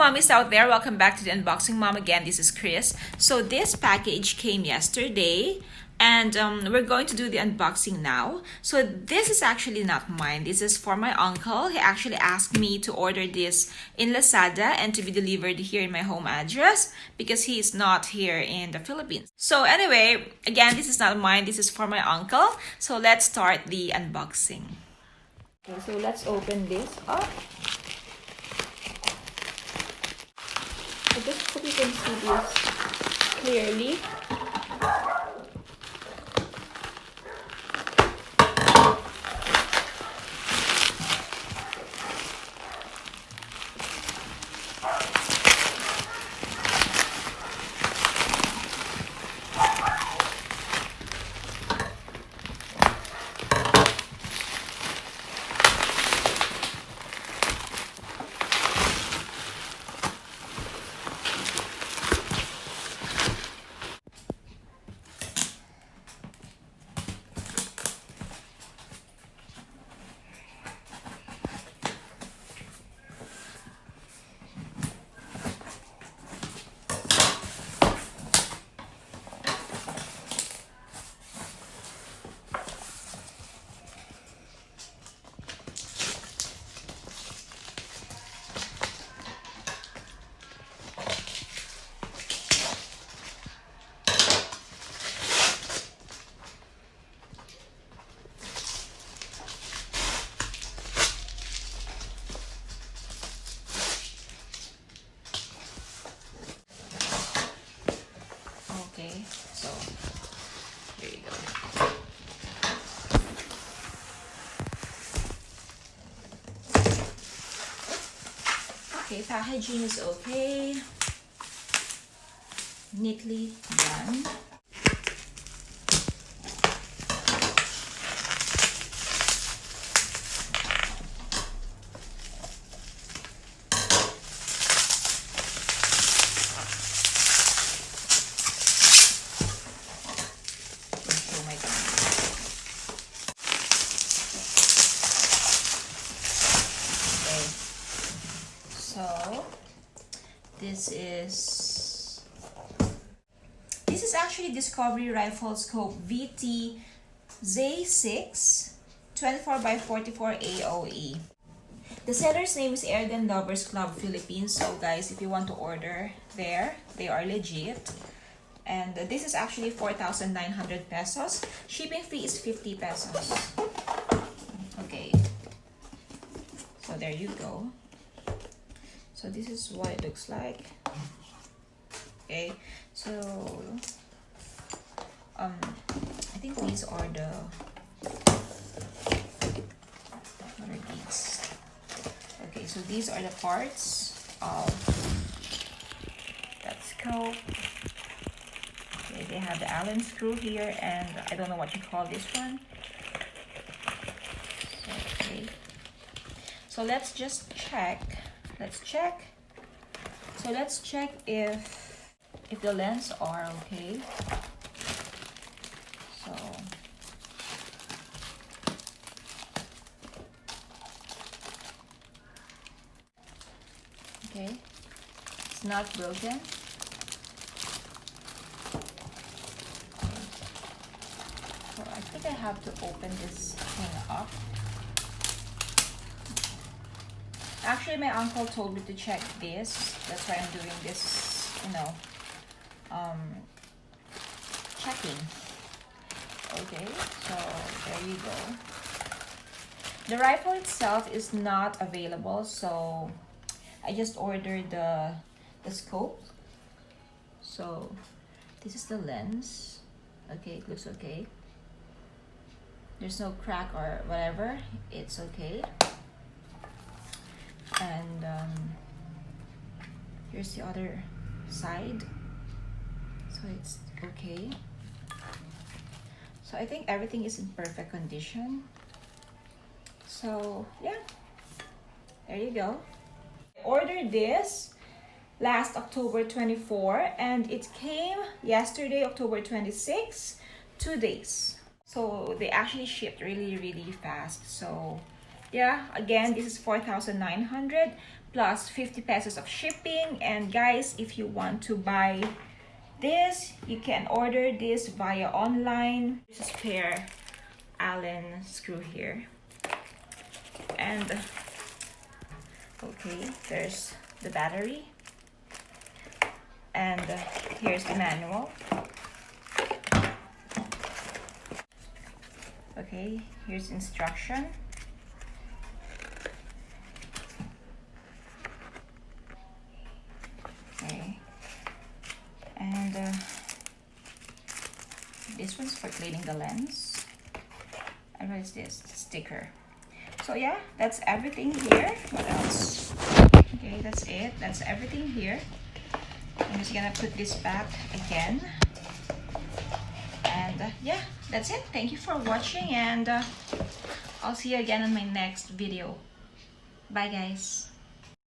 mommies out there, welcome back to the Unboxing Mom again. This is Chris. So this package came yesterday and we're going to do the unboxing now. So this is actually not mine. This is for my uncle. He actually asked me to order this in Lazada and to be delivered here in my home address because he is not here in the Philippines. So anyway, again, this is not mine. This is for my uncle. So let's start the unboxing. Okay, so let's open this up. I just hope you can see this clearly. Okay, so here you go. Okay, packaging is okay. Neatly done. So this is actually Discovery Rifle Scope VT Z6 24x44 AOE. The seller's name is Airgun Lovers Club Philippines. So guys, if you want to order there, they are legit. And this is actually 4,900 pesos. Shipping fee is 50 pesos. Okay. So there you go. So this is what it looks like. Okay, so I think these are the, what are these? Okay, so these are the parts of that scope. Okay, they have the Allen screw here, and I don't know what you call this one. Okay, so let's just check. Let's check. So let's check if the lens are okay. So okay, it's not broken. So I think I have to open this thing up. Actually, my uncle told me to check this. That's why I'm doing this, you know, checking. Okay, so there you go. The rifle itself is not available, so I just ordered the scope. So this is the lens. Okay, it looks okay. There's no crack or whatever. It's okay. And here's the other side, so it's okay. So I think everything is in perfect condition. So yeah, there you go. I ordered this last October 24 and it came yesterday, October 26, 2 days. So they actually shipped really fast. So yeah, again, this is 4,900, plus 50 pesos of shipping. And guys, if you want to buy this, you can order this via online. This is spare Allen screw here. And okay, there's the battery. And here's the manual. Okay, here's instruction. Okay, and this one's for cleaning the lens. And what is this? Sticker. So yeah, that's everything here. What else? Okay, that's it. That's everything here. I'm just gonna put this back again. And yeah, that's it. Thank you for watching, and I'll see you again in my next video. Bye guys.